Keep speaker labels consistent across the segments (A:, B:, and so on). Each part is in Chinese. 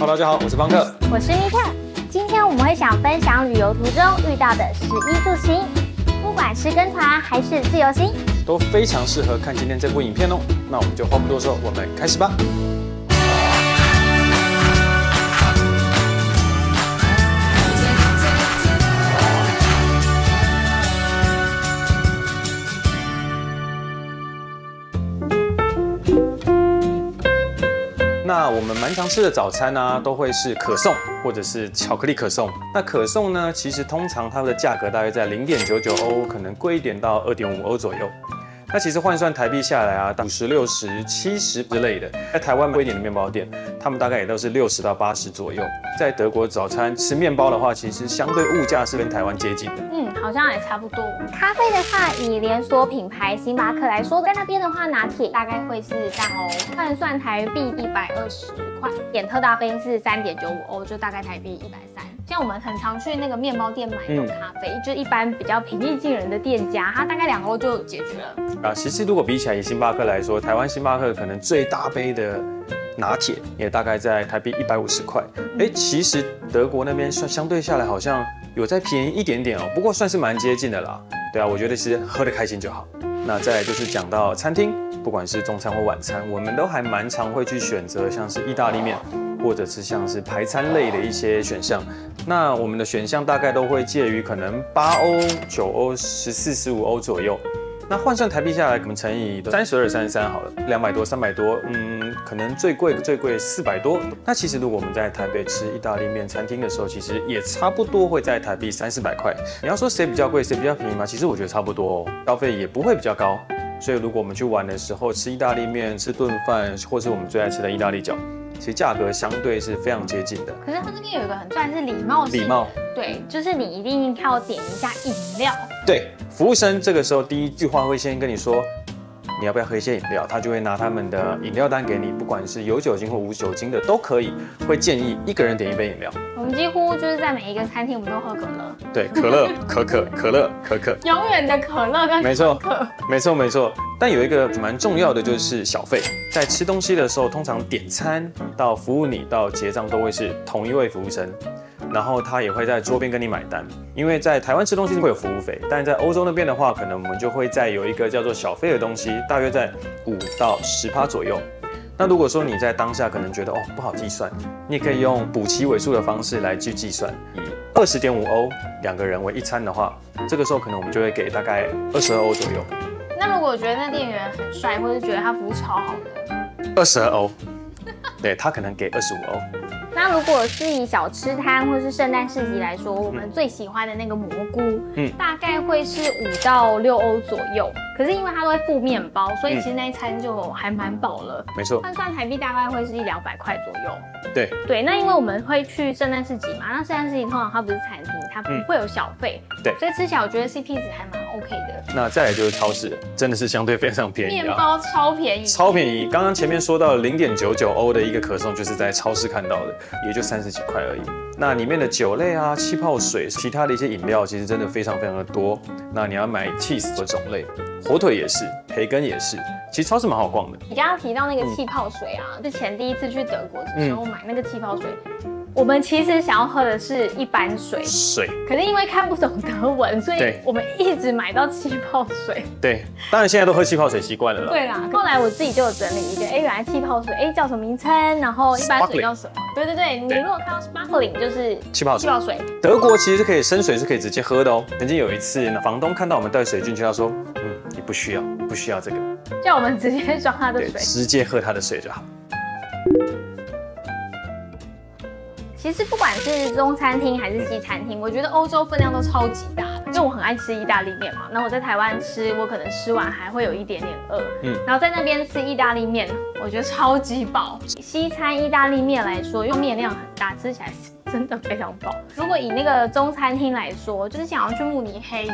A: Hello， 大家好，我是邦克，
B: 我是尼特。今天我们会想分享旅游途中遇到的食衣住行，不管是跟团还是自由行，
A: 都非常适合看今天这部影片哦。那我们就话不多说，我们开始吧。那我们蛮常吃的早餐呢，都会是可颂或者是巧克力可颂。那可颂呢，其实通常它的价格大约在0.99欧，可能贵一点到2.5欧左右。那其实换算台币下来啊，50、60、70之类的。在台湾贵一点的面包店，他们大概也都是60到80左右。在德国早餐吃面包的话，其实相对物价是跟台湾接近的。
B: 好像也差不多。咖啡的话，以连锁品牌星巴克来说，在那边的话，拿铁大概会是3欧，换算台币120块。点特大杯是3.95欧，就大概台币130。像我们很常去那个面包店买那种咖啡，就一般比较平易近人的店家，它大概2欧就解决了。
A: 其实如果比起来以星巴克来说，台湾星巴克可能最大杯的拿铁也大概在台币150块。其实德国那边相对下来好像有再便宜一点点哦，不过算是蛮接近的啦。对啊，我觉得是喝得开心就好。那再来就是讲到餐厅，不管是中餐或晚餐，我们都还蛮常会去选择像是意大利面，或者是像是排餐类的一些选项。那我们的选项大概都会介于可能8欧、9欧、14、15欧左右。那换算台币下来，我们乘以32、33好了，200多、300多，可能最贵400多。那其实如果我们在台北吃意大利面餐厅的时候，其实也差不多会在台币300-400块。你要说谁比较贵，谁比较便宜吗？其实我觉得差不多哦，消费也不会比较高。所以如果我们去玩的时候吃意大利面、吃顿饭，或是我们最爱吃的意大利饺，其实价格相对是非常接近的。
B: 可是它这边有一个很算是礼貌性的，对，就是你一定要点一下饮料。对，
A: 服务生这个时候第一句话会先跟你说，你要不要喝一些饮料？他就会拿他们的饮料单给你，不管是有酒精或无酒精的都可以，会建议一个人点1杯饮料。
B: 我们几乎就是在每一个餐厅，我们都喝可乐。
A: 对，可乐、可可、可乐、可可，
B: 永远的可乐跟可可。
A: 没错。但有一个蛮重要的就是小费，在吃东西的时候，通常点餐到服务你到结账都会是同一位服务生。然后他也会在桌边跟你买单，因为在台湾吃东西会有服务费，但在欧洲那边的话，可能我们就会再有一个叫做小费的东西，大约在5到10%左右。那如果说你在当下可能觉得不好计算，你也可以用补齐尾数的方式来去计算，以20.5欧2个人为1餐的话，这个时候可能我们就会给大概22欧左右。
B: 那如果我觉得那店员很帅，或者觉得他服务超好的
A: ，22欧，对他可能给25欧。
B: 那如果是以小吃摊或是圣诞市集来说，我们最喜欢的那个蘑菇，大概会是5到6欧左右。可是因为它都会附面包，所以其实那一餐就还蛮饱了。
A: 没错，
B: 换算台币大概会是100-200块左右。
A: 对，
B: 那因为我们会去圣诞市集嘛，那圣诞市集通常它不是餐厅，它不会有小费。对，所以吃起来我觉得 CP 值还蛮 OK 的。那
A: 再来就是超市，真的是相对非常便宜啊，
B: 面包超便宜，
A: 超便宜。刚刚前面说到0.99欧的一个可颂，就是在超市看到的，也就30几块而已。那里面的酒类啊、气泡水、其他的一些饮料，其实真的非常的多。那你要买 cheese 的种类，火腿也是，培根也是，其实超市蛮好逛的。
B: 你刚刚提到那个气泡水啊，之前第一次去德国的时候买那个气泡水。我们其实想要喝的是一般水，可是因为看不懂德文，所以我们一直买到气泡水。对，
A: 当然现在都喝气泡水习惯了啦。
B: 对啦，后来我自己就有整理一个，原来气泡水，叫什么名称，然后一般水叫什么？对，你如果看到 sparkling 就是气泡水。
A: 德国其实是可以生水，是可以直接喝的哦。曾经有一次，房东看到我们带水进去，他说，你不需要这个，
B: 叫我们直接装他的水，
A: 直接喝他的水就好。
B: 其实不管是中餐厅还是西餐厅，我觉得欧洲分量都超级大的。因为我很爱吃意大利面嘛，那我在台湾吃，我可能吃完还会有一点点饿。然后在那边吃意大利面，我觉得超级饱。西餐意大利面来说，因为面量很大，吃起来真的非常饱。如果以那个中餐厅来说，就是想要去慕尼黑，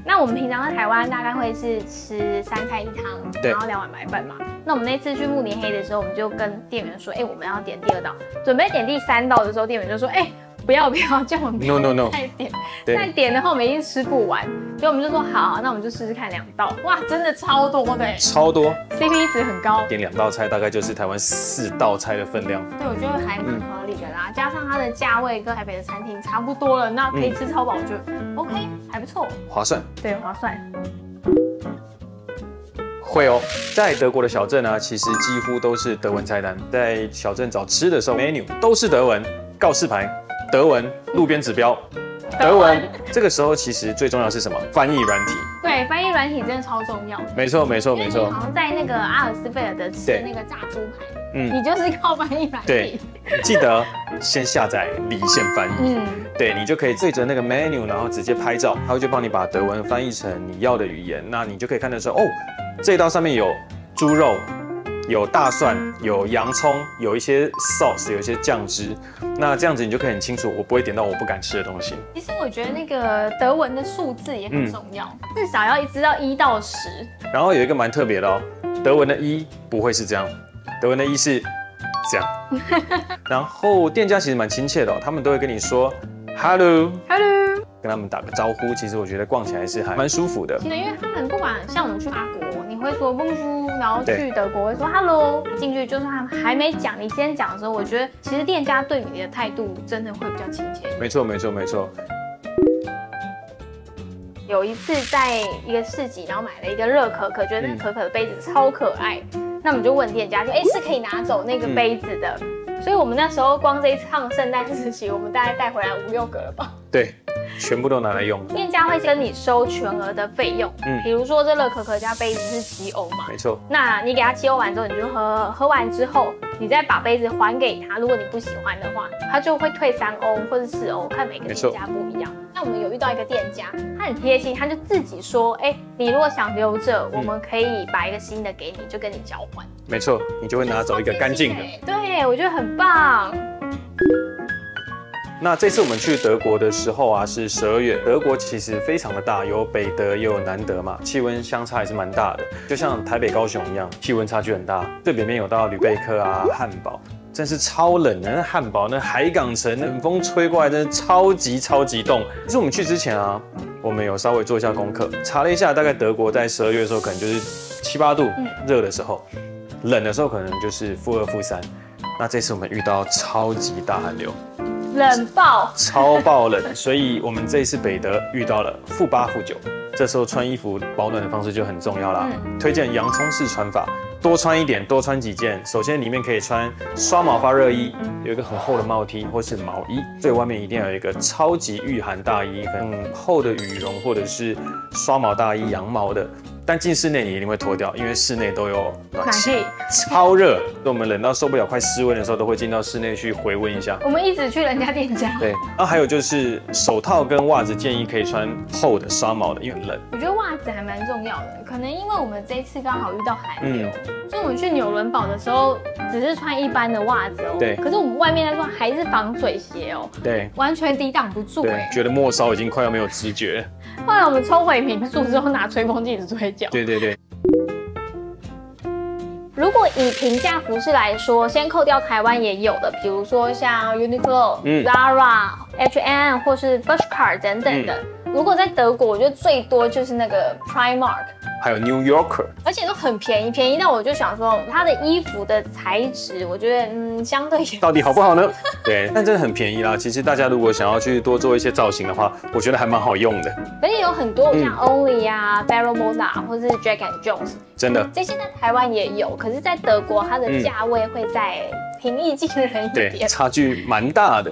B: 那我们平常在台湾大概会是吃3菜1汤，然后2碗白饭嘛。那我们那次去慕尼黑的时候，我们就跟店员说，我们要点第2道，准备点第3道的时候，店员就说，不要叫我们
A: No
B: 再点，再点的话我们一定吃不完，所以我们就说好，那我们就试试看2道。哇，真的超多的，
A: 超多
B: ，CP 值很高。
A: 点2道菜大概就是台湾4道菜的分量。
B: 对，我觉得还蛮合理的啦，加上它的价位跟台北的餐厅差不多了，那可以吃超饱，我觉得 OK， 还不错，
A: 划算。
B: 对，划算。
A: 会哦，在德国的小镇啊，其实几乎都是德文菜单。在小镇找吃的时候 ，menu 都是德文，告示牌德文，路边指标德文。这个时候其实最重要是什么？翻译软体。对，
B: 翻译软体真的超重要。
A: 没错。
B: 好像在那个阿尔斯菲尔德吃那个炸猪排，你就是靠翻译软体。
A: 对，记得先下载离线翻译。对，你就可以对着那个 menu， 然后直接拍照，它会就帮你把德文翻译成你要的语言。那你就可以看得出哦，这一道上面有猪肉，有大蒜，有洋葱，有一些 sauce， 有一些酱汁。那这样子你就可以很清楚，我不会点到我不敢吃的东西。
B: 其实我觉得那个德文的数字也很重要，至少要知道1到10。
A: 然后有一个蛮特别的哦，德文的1不会是这样，德文的1是这样。然后店家其实蛮亲切的哦，他们都会跟你说 hello， 跟他们打个招呼。其实我觉得逛起来是还蛮舒服的。
B: 因为他们不管像我们去法国，你会说 bonjour， 然后去德国会说 hello， 进去就算他们还没讲，你先讲的时候，我觉得其实店家对你的态度真的会比较亲切。
A: 没错。
B: 有一次在一个市集，然后买了一个热可可，觉得那个可可的杯子超可爱，那我们就问店家说，是可以拿走那个杯子的。所以我们那时候光这一趟圣诞市集，我们大概带回来5、6个了吧？对，
A: 全部都拿来用。
B: 店家会跟你收全额的费用，比如说这热可可加杯子是7欧嘛，
A: 没错。
B: 那你给他7欧完之后，你就喝完之后，你再把杯子还给他。如果你不喜欢的话，他就会退3欧或者4欧，看每个店家不一样。那我们有遇到一个店家，他很贴心，他就自己说，你如果想留着，我们可以把一个新的给你，就跟你交换。
A: 没错，你就会拿走一个干净的。
B: 对，我觉得很棒。
A: 那这次我们去德国的时候啊，是12月。德国其实非常的大，有北德也有南德嘛，气温相差也是蛮大的。就像台北、高雄一样，气温差距很大。最北边有到吕贝克啊、汉堡，真是超冷的。那汉堡那海港城，冷风吹过来，真的超级冻。可是我们去之前啊，我们有稍微做一下功课，查了一下，大概德国在12月的时候可能就是7、8度，热的时候，冷的时候可能就是-2、-3。那这次我们遇到超级大寒流。
B: 冷爆，
A: 超爆冷，所以我们这一次北德遇到了-8、-9，这时候穿衣服保暖的方式就很重要啦。推荐洋葱式穿法，多穿一点，多穿几件。首先里面可以穿刷毛发热衣，有一个很厚的帽 T 或是毛衣，最外面一定要有一个超级御寒大衣，很厚的羽绒或者是刷毛大衣，羊毛的。但进室内你一定会脱掉，因为室内都有暖气，超热。我们冷到受不了，快失温的时候，都会进到室内去回温一下。
B: 我们一直去人家店家。
A: 对，还有就是手套跟袜子建议可以穿厚的刷毛的，因为很冷。
B: 我觉得袜子还蛮重要的，可能因为我们这一次刚好遇到寒流，所以我们去纽伦堡的时候只是穿一般的袜子哦。对。可是我们外面来说还是防水鞋哦。对。完全抵挡不住。对。
A: 觉得末梢已经快要没有知觉。
B: 后来我们冲回民宿之后，拿吹风机一直吹脚。
A: 对。
B: 如果以平价服饰来说，先扣掉台湾也有的，比如说像 Uniqlo、Zara、H&M 或是 Bershka 等等的。如果在德国，我觉得最多就是那个 Primark，
A: 还有 New Yorker，
B: 而且都很便宜，便宜到我就想说，它的衣服的材质，我觉得相对
A: 到底好不好呢？对，但真的很便宜啦。其实大家如果想要去多做一些造型的话，我觉得还蛮好用的。
B: 而且有很多像 Only 啊、Barrow Moda 或是 Jack and Jones，
A: 真的
B: 这些在台湾也有，可是在德国它的价位会再平易近人一点，
A: 对，差距蛮大的。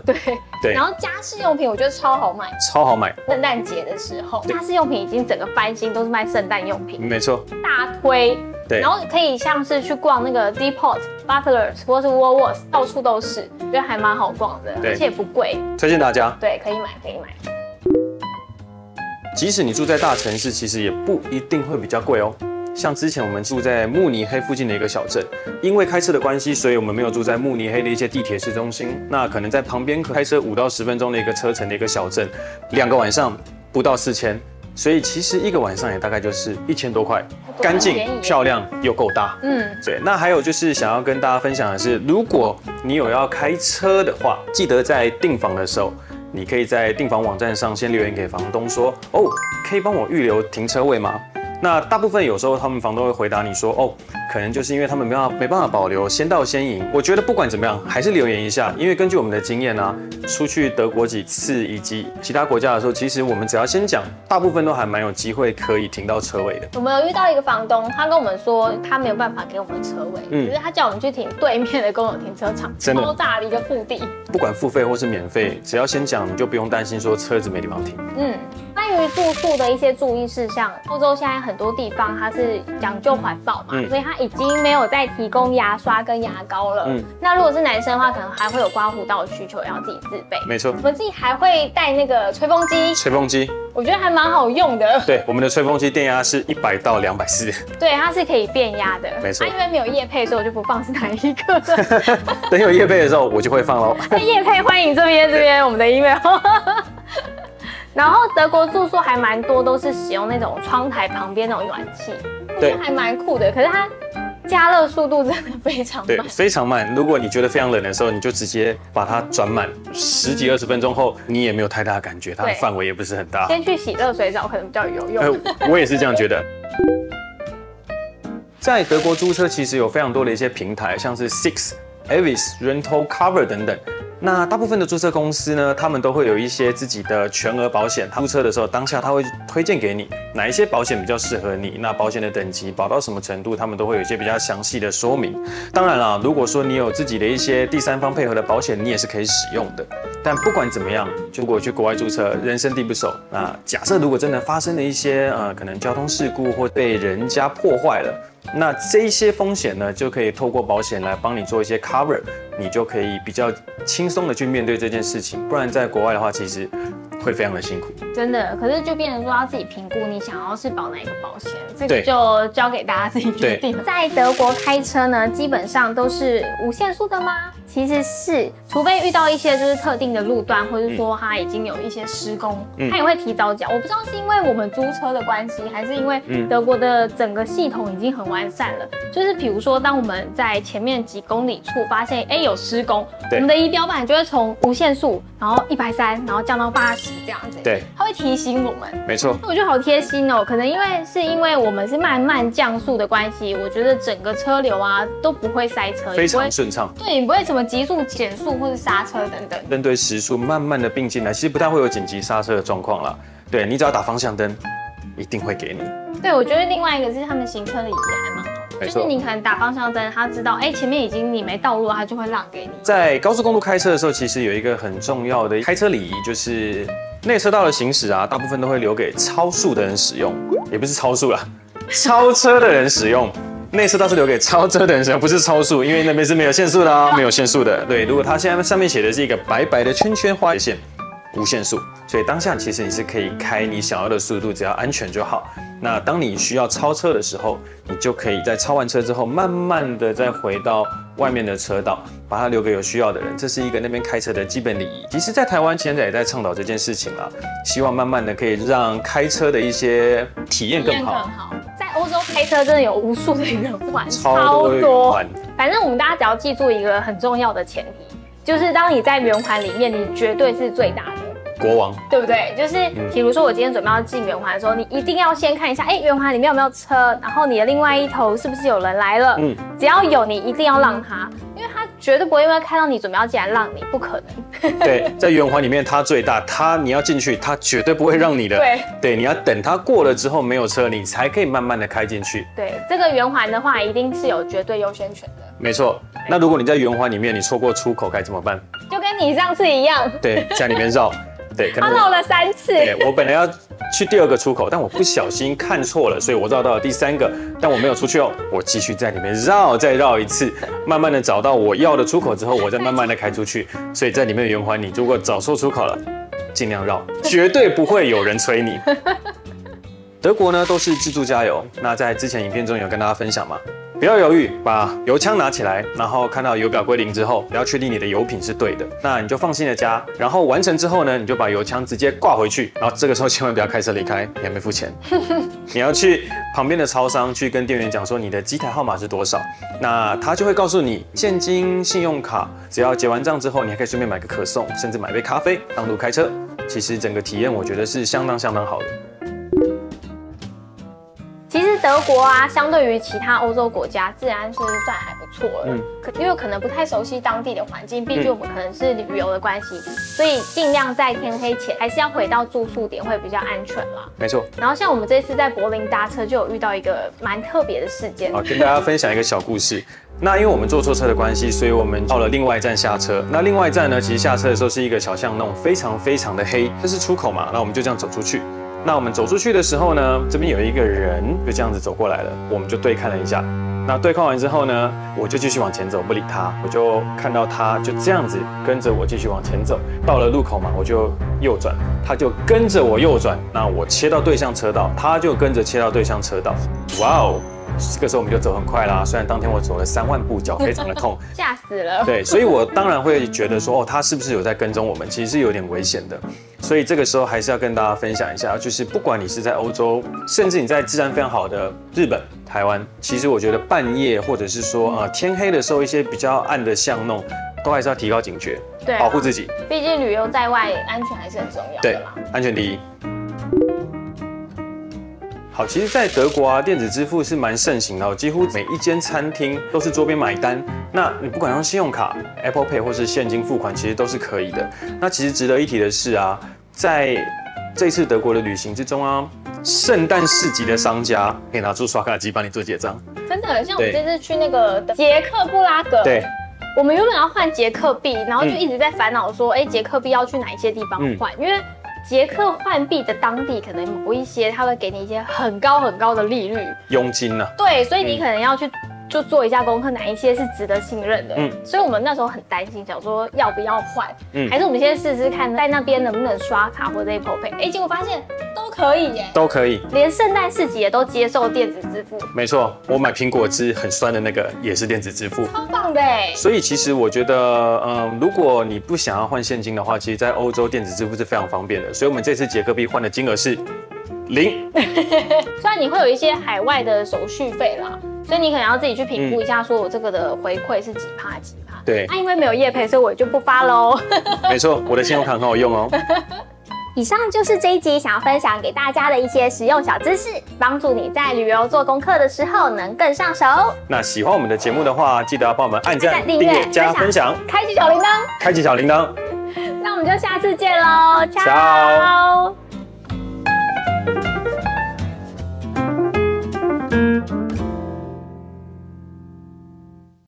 A: 对，
B: 然后家饰用品我觉得超好买，圣诞节的时候，家饰用品已经整个翻新，都是卖圣诞用品，
A: 没错，
B: 大推。对，然后可以像是去逛那个 Depot、Butlers 或是 Woolworths， 到处都是，觉得还蛮好逛的，而且也不贵，
A: 推荐大家。
B: 对，可以买。
A: 即使你住在大城市，其实也不一定会比较贵哦。像之前我们住在慕尼黑附近的一个小镇，因为开车的关系，所以我们没有住在慕尼黑的一些地铁市中心。那可能在旁边开车5到10分钟的一个车程的一个小镇，2个晚上不到4000，所以其实一个晚上也大概就是1000多块，干净、漂亮又够大。对。那还有就是想要跟大家分享的是，如果你有要开车的话，记得在订房的时候，你可以在订房网站上先留言给房东说，哦，可以帮我预留停车位吗？那大部分有时候他们房东会回答你说，哦，可能就是因为他们没办法保留先到先赢。我觉得不管怎么样，还是留言一下，因为根据我们的经验啊，出去德国几次以及其他国家的时候，其实我们只要先讲，大部分都还蛮有机会可以停到车位的。
B: 我们有遇到一个房东，他跟我们说他没有办法给我们车位，就是他叫我们去停对面的公有停车场，超大的一个腹地。不
A: 管付费或是免费，只要先讲，你就不用担心说车子没地方停。
B: 关于住宿的一些注意事项，欧洲现在很多地方它是讲究环保嘛，所以它已经没有再提供牙刷跟牙膏了。那如果是男生的话，可能还会有刮胡刀的需求，要自己自备。
A: 没错，
B: 我们自己还会带那个吹风机。
A: 吹风机，
B: 我觉得还蛮好用的。
A: 对，我们的吹风机电压是100到240。
B: 对，它是可以变压的。
A: 没错。
B: 因为没有业配，所以我就不放是哪一个的。
A: 等有业配的时候，我就会放喽。
B: 业配欢迎这边我们的 email。然后德国住宿还蛮多，都是使用那种窗台旁边那种暖气，我觉得还蛮酷的。可是它加热速度真的非常慢，
A: 对，非常慢。如果你觉得非常冷的时候，你就直接把它转满，10几20分钟后，你也没有太大的感觉，它的范围也不是很大。
B: 先去洗热水澡可能比较有用。
A: 我也是这样觉得。在德国租车其实有非常多的一些平台，像是 Sixt、Avis、Rental Cover 等等。那大部分的租车公司呢，他们都会有一些自己的全额保险。租车的时候，当下他会推荐给你哪一些保险比较适合你，那保险的等级保到什么程度，他们都会有一些比较详细的说明。当然啦，如果说你有自己的一些第三方配合的保险，你也是可以使用的。但不管怎么样，如果去国外租车，人生地不熟，那假设如果真的发生了一些可能交通事故或被人家破坏了，那这一些风险呢，就可以透过保险来帮你做一些 cover， 你就可以比较轻松的去面对这件事情。不然在国外的话，其实会非常的辛苦。真的，可是就变成说要自己评估你想要是保哪一个保险，这个就交给大家自己决定。在德国开车呢，基本上都是无限速的吗？其实是，除非遇到一些就是特定的路段，或是说它已经有一些施工，它也会提早讲。我不知道是因为我们租车的关系，还是因为德国的整个系统已经很完善了。就是比如说，当我们在前面几公里处发现有施工，我们的仪表板就会从无限速，然后130，然后降到80这样子。对，它会提醒我们。没错，我觉得好贴心哦。可能因为我们是慢慢降速的关系，我觉得整个车流啊都不会塞车，非常顺畅。对，你不会什么急速减速或是刹车等等，针对时速慢慢的并进来，其实不太会有紧急刹车的状况啦。对，你只要打方向灯，一定会给你。对，我觉得另外一个是他们行车礼仪还蛮好。就是你可能打方向灯，他知道前面已经你没道路了，他就会让给你。在高速公路开车的时候，其实有一个很重要的开车礼仪，就是内车道的行驶啊，大部分都会留给超速的人使用，也不是超速啦，超车的人使用。内车道是留给超车的人使用，不是超速，因为那边是没有限速的啊，没有限速的。对，如果它现在上面写的是一个白白的圈圈画线，无限速，所以当下其实你是可以开你想要的速度，只要安全就好。那当你需要超车的时候，你就可以在超完车之后，慢慢的再回到外面的车道，把它留给有需要的人。这是一个那边开车的基本礼仪。其实，在台湾现在也在倡导这件事情啦，希望慢慢的可以让开车的一些体验更好。在欧洲开车真的有无数的圆环，超多。反正我们大家只要记住一个很重要的前提，就是当你在圆环里面，你绝对是最大的。国王，对不对？就是比如说我今天准备要进圆环的时候，你一定要先看一下，圆环里面有没有车，然后你的另外一头是不是有人来了？只要有，你一定要让他，因为他绝对不会因为看到你准备要进来让你，不可能。对，在圆环里面他最大，你要进去，他绝对不会让你的。对，你要等他过了之后没有车，你才可以慢慢的开进去。对，这个圆环的话，一定是有绝对优先权的。没错。那如果你在圆环里面，你错过出口该怎么办？就跟你上次一样。对，在里面绕。对，他绕了3次。对，我本来要去第2个出口，但我不小心看错了，所以我绕到了第3个，但我没有出去哦，我继续在里面绕，再绕一次，慢慢的找到我要的出口之后，我再慢慢的开出去。所以在里面的圆环，你如果找错出口了，尽量绕，绝对不会有人催你。德国呢都是自助加油，那在之前影片中有跟大家分享嘛，不要犹豫，把油枪拿起来，然后看到油表归零之后，你要确定你的油品是对的，那你就放心的加，然后完成之后呢，你就把油枪直接挂回去，然后这个时候千万不要开车离开，你还没付钱，你要去旁边的超商去跟店员讲说你的机台号码是多少，那他就会告诉你现金、信用卡，只要结完账之后，你还可以顺便买个可颂，甚至买杯咖啡当路开车。其实整个体验我觉得是相当好的。
B: 其实德国啊，相对于其他欧洲国家，治安是算还不错了。因为可能不太熟悉当地的环境，毕竟我们可能是旅游的关系，所以尽量在天黑前还是要回到住宿点会比较安全啦。
A: 没错。
B: 然后像我们这次在柏林搭车，就有遇到一个蛮特别的事件。
A: 好，跟大家分享一个小故事。那因为我们坐错车的关系，所以我们到了另外一站下车。那另外一站呢，其实下车的时候是一个小巷弄，非常的黑，这是出口嘛。那我们就这样走出去。那我们走出去的时候呢，这边有一个人就这样子走过来了，我们就对看了一下。那对看完之后呢，我就继续往前走，不理他。我就看到他就这样子跟着我继续往前走。到了路口嘛，我就右转，他就跟着我右转。那我切到对向车道，他就跟着切到对向车道。哇哦！这个时候我们就走很快啦，虽然当天我走了3万步，脚非常的痛，
B: 吓死了。
A: 对，所以我当然会觉得说，哦，他是不是有在跟踪我们？其实是有点危险的。所以这个时候还是要跟大家分享一下，就是不管你是在欧洲，甚至你在治安非常好的日本、台湾，其实我觉得半夜或者是说天黑的时候，一些比较暗的巷弄，都还是要提高警觉，
B: 对，
A: 保护自己。
B: 毕竟旅游在外，安全还是很重要的啦。
A: 对，安全第一。好，其实，在德国啊，电子支付是蛮盛行的，几乎每一间餐厅都是桌边买单。那你不管用信用卡、Apple Pay 或是现金付款，其实都是可以的。那其实值得一提的是啊，在这次德国的旅行之中啊，圣诞市集的商家可以拿出刷卡机帮你做结账。
B: 真的，像我们这次去那个捷克布拉格，
A: 对。
B: 我们原本要换捷克币，然后就一直在烦恼说，捷克币要去哪一些地方换，因为捷克换币的当地可能某一些他会给你一些很高的利率，
A: 佣金啊。
B: 对，所以你可能要去就做一下功课，哪一些是值得信任的。所以我们那时候很担心，想说要不要换，还是我们先试试看，在那边能不能刷卡或者 Apple Pay。结果发现都可以耶，都可以，连圣诞市集也都接受电子支付。没错，我买苹果汁很酸的那个也是电子支付，超棒的哎。所以其实我觉得，如果你不想要换现金的话，其实在欧洲电子支付是非常方便的。所以我们这次捷克币换的金额是0。虽然你会有一些海外的手续费啦。所以你可能要自己去评估一下，说我这个的回馈是几趴。对，因为没有业配，所以我就不发喽。没错，我的信用卡很好用哦。以上就是这一集想要分享给大家的一些实用小知识，帮助你在旅游做功课的时候能更上手。那喜欢我们的节目的话，记得要帮我们按赞、订阅、加分享、开启小铃铛。那我们就下次见喽，ciao。